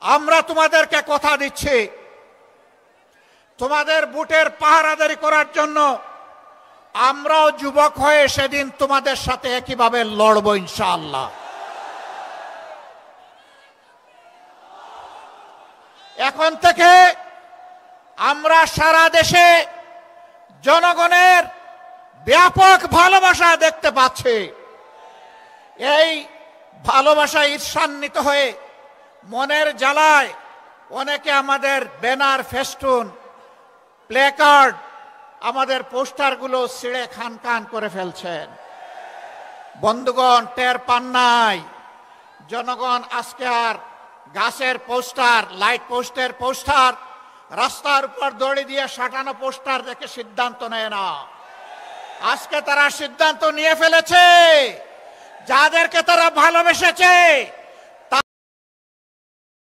আমরা তোমাদেরকে কথা দিচ্ছি, তোমাদের বুটের পাহারাদারি করার জন্য আমরাও যুবক হয়ে সেদিন তোমাদের সাথে একইভাবে লড়ব ইনশাআল্লাহ। এখন থেকে আমরা সারা দেশে জনগণের ব্যাপক ভালোবাসা দেখতে পাচ্ছি। এই ভালোবাসায় ঈর্ষান্বিত হয়ে মনের জ্বালায় অনেকে আমাদের ব্যানার, ফেস্টুন, প্লেকার্ড, আমাদের পোস্টারগুলো ছিঁড়ে খান খান করে ফেলছেন। বন্ধুগণ, টের পান নাই জনগণ আজকে আর গাছের পোস্টার, লাইট পোস্টের পোস্টার, রাস্তার উপর দড়ি দিয়ে সাঁটানো পোস্টার দেখে সিদ্ধান্ত নেয় না। আজকে তারা সিদ্ধান্ত নিয়ে ফেলেছে, যাদেরকে তারা ভালোবেসেছে